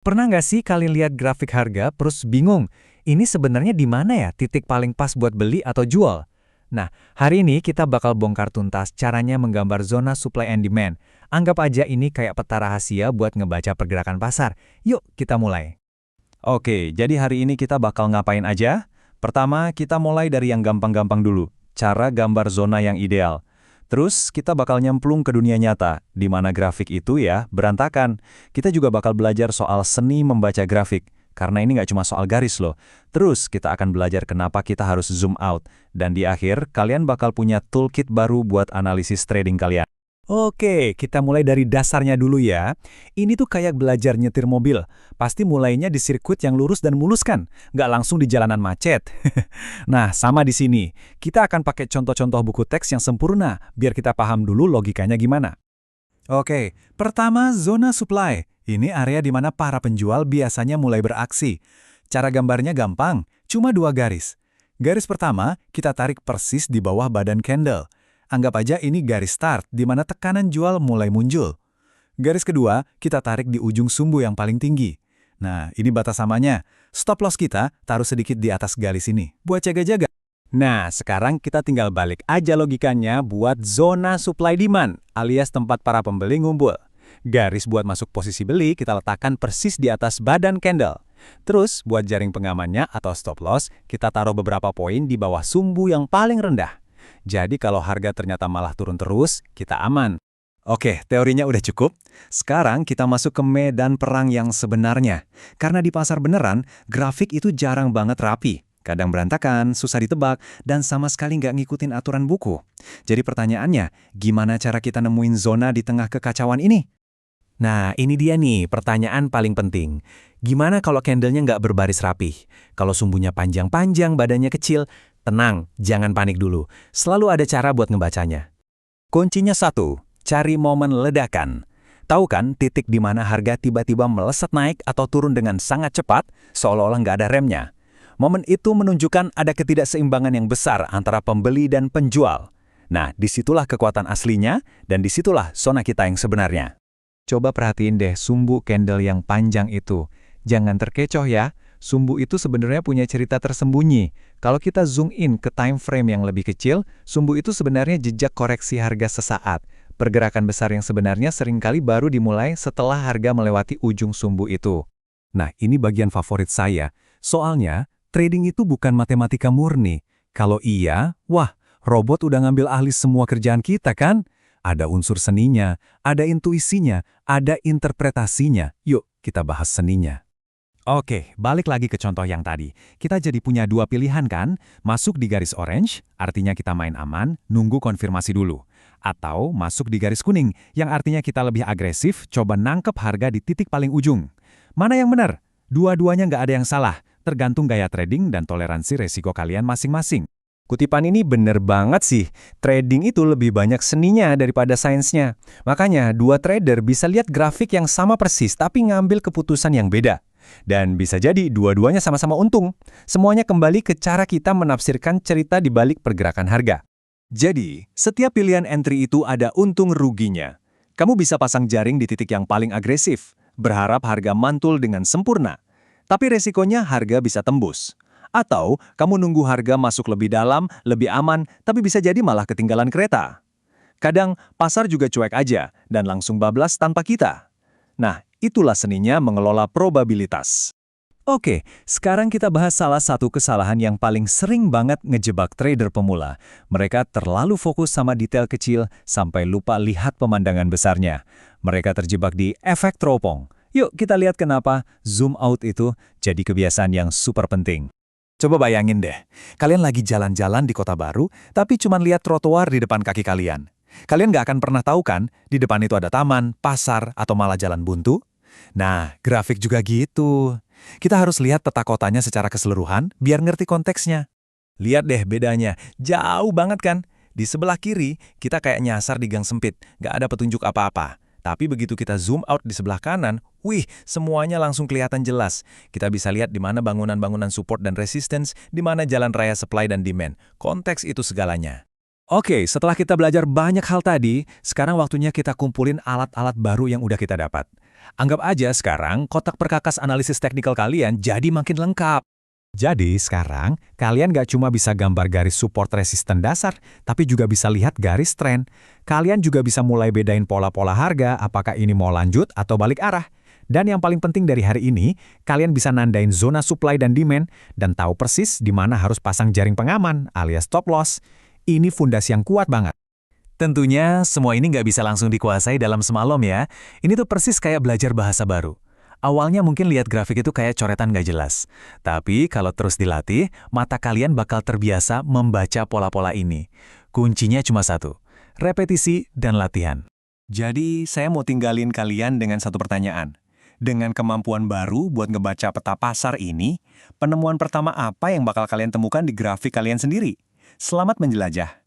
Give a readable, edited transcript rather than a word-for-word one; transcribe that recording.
Pernah nggak sih kalian lihat grafik harga terus bingung, ini sebenarnya di mana ya titik paling pas buat beli atau jual? Nah, hari ini kita bakal bongkar tuntas caranya menggambar zona supply and demand. Anggap aja ini kayak peta rahasia buat ngebaca pergerakan pasar. Yuk, kita mulai. Oke, jadi hari ini kita bakal ngapain aja? Pertama, kita mulai dari yang gampang-gampang dulu, cara gambar zona yang ideal. Terus, kita bakal nyemplung ke dunia nyata, di mana grafik itu ya berantakan. Kita juga bakal belajar soal seni membaca grafik, karena ini nggak cuma soal garis loh. Terus, kita akan belajar kenapa kita harus zoom out. Dan di akhir, kalian bakal punya toolkit baru buat analisis trading kalian. Oke, kita mulai dari dasarnya dulu ya. Ini tuh kayak belajar nyetir mobil. Pasti mulainya di sirkuit yang lurus dan mulus kan? Nggak langsung di jalanan macet. Nah, sama di sini. Kita akan pakai contoh-contoh buku teks yang sempurna, biar kita paham dulu logikanya gimana. Oke, pertama zona supply. Ini area di mana para penjual biasanya mulai beraksi. Cara gambarnya gampang, cuma 2 garis. Garis pertama, kita tarik persis di bawah badan candle. Anggap aja ini garis start, di mana tekanan jual mulai muncul. Garis kedua, kita tarik di ujung sumbu yang paling tinggi. Nah, ini batas samanya. Stop loss kita taruh sedikit di atas garis ini, buat jaga-jaga. Nah, sekarang kita tinggal balik aja logikanya buat zona supply demand, alias tempat para pembeli ngumpul. Garis buat masuk posisi beli kita letakkan persis di atas badan candle. Terus, buat jaring pengamannya atau stop loss, kita taruh beberapa poin di bawah sumbu yang paling rendah. Jadi kalau harga ternyata malah turun terus, kita aman. Oke, teorinya udah cukup. Sekarang kita masuk ke medan perang yang sebenarnya. Karena di pasar beneran, grafik itu jarang banget rapi. Kadang berantakan, susah ditebak, dan sama sekali nggak ngikutin aturan buku. Jadi pertanyaannya, gimana cara kita nemuin zona di tengah kekacauan ini? Nah, ini dia nih pertanyaan paling penting. Gimana kalau candlenya nggak berbaris rapih? Kalau sumbunya panjang-panjang, badannya kecil, tenang, jangan panik dulu. Selalu ada cara buat ngebacanya. Kuncinya satu, cari momen ledakan. Tahu kan titik di mana harga tiba-tiba melesat naik atau turun dengan sangat cepat, seolah-olah nggak ada remnya. Momen itu menunjukkan ada ketidakseimbangan yang besar antara pembeli dan penjual. Nah, disitulah kekuatan aslinya, dan disitulah zona kita yang sebenarnya. Coba perhatiin deh sumbu candle yang panjang itu. Jangan terkecoh ya, sumbu itu sebenarnya punya cerita tersembunyi. Kalau kita zoom in ke time frame yang lebih kecil, sumbu itu sebenarnya jejak koreksi harga sesaat. Pergerakan besar yang sebenarnya seringkali baru dimulai setelah harga melewati ujung sumbu itu. Nah, ini bagian favorit saya. Soalnya, trading itu bukan matematika murni. Kalau iya, wah, robot udah ngambil alih semua kerjaan kita kan? Ada unsur seninya, ada intuisinya, ada interpretasinya. Yuk, kita bahas seninya. Oke, balik lagi ke contoh yang tadi. Kita jadi punya 2 pilihan kan? Masuk di garis orange, artinya kita main aman, nunggu konfirmasi dulu. Atau masuk di garis kuning, yang artinya kita lebih agresif, coba nangkep harga di titik paling ujung. Mana yang benar? Dua-duanya nggak ada yang salah, tergantung gaya trading dan toleransi resiko kalian masing-masing. Kutipan ini bener banget sih, trading itu lebih banyak seninya daripada sainsnya. Makanya, 2 trader bisa lihat grafik yang sama persis tapi ngambil keputusan yang beda. Dan bisa jadi dua-duanya sama-sama untung. Semuanya kembali ke cara kita menafsirkan cerita di balik pergerakan harga. Jadi, setiap pilihan entry itu ada untung ruginya. Kamu bisa pasang jaring di titik yang paling agresif, berharap harga mantul dengan sempurna. Tapi resikonya harga bisa tembus. Atau kamu nunggu harga masuk lebih dalam, lebih aman, tapi bisa jadi malah ketinggalan kereta. Kadang pasar juga cuek aja dan langsung bablas tanpa kita. Nah, itulah seninya mengelola probabilitas. Oke, sekarang kita bahas salah satu kesalahan yang paling sering banget ngejebak trader pemula. Mereka terlalu fokus sama detail kecil sampai lupa lihat pemandangan besarnya. Mereka terjebak di efek teropong. Yuk kita lihat kenapa zoom out itu jadi kebiasaan yang super penting. Coba bayangin deh, kalian lagi jalan-jalan di kota baru, tapi cuma lihat trotoar di depan kaki kalian. Kalian nggak akan pernah tahu kan, di depan itu ada taman, pasar, atau malah jalan buntu? Nah, grafik juga gitu. Kita harus lihat peta kotanya secara keseluruhan, biar ngerti konteksnya. Lihat deh bedanya, jauh banget kan? Di sebelah kiri, kita kayak nyasar di gang sempit, nggak ada petunjuk apa-apa. Tapi begitu kita zoom out di sebelah kanan, wih, semuanya langsung kelihatan jelas. Kita bisa lihat di mana bangunan-bangunan support dan resistance, di mana jalan raya supply dan demand. Konteks itu segalanya. Oke, setelah kita belajar banyak hal tadi, sekarang waktunya kita kumpulin alat-alat baru yang udah kita dapat. Anggap aja sekarang kotak perkakas analisis teknikal kalian jadi makin lengkap. Jadi sekarang, kalian gak cuma bisa gambar garis support resisten dasar, tapi juga bisa lihat garis tren. Kalian juga bisa mulai bedain pola-pola harga, apakah ini mau lanjut atau balik arah. Dan yang paling penting dari hari ini, kalian bisa nandain zona supply dan demand, dan tahu persis di mana harus pasang jaring pengaman alias stop loss. Ini fondasi yang kuat banget. Tentunya, semua ini nggak bisa langsung dikuasai dalam semalam ya. Ini tuh persis kayak belajar bahasa baru. Awalnya mungkin lihat grafik itu kayak coretan nggak jelas. Tapi kalau terus dilatih, mata kalian bakal terbiasa membaca pola-pola ini. Kuncinya cuma satu, repetisi dan latihan. Jadi, saya mau tinggalin kalian dengan satu pertanyaan. Dengan kemampuan baru buat ngebaca peta pasar ini, penemuan pertama apa yang bakal kalian temukan di grafik kalian sendiri? Selamat menjelajah!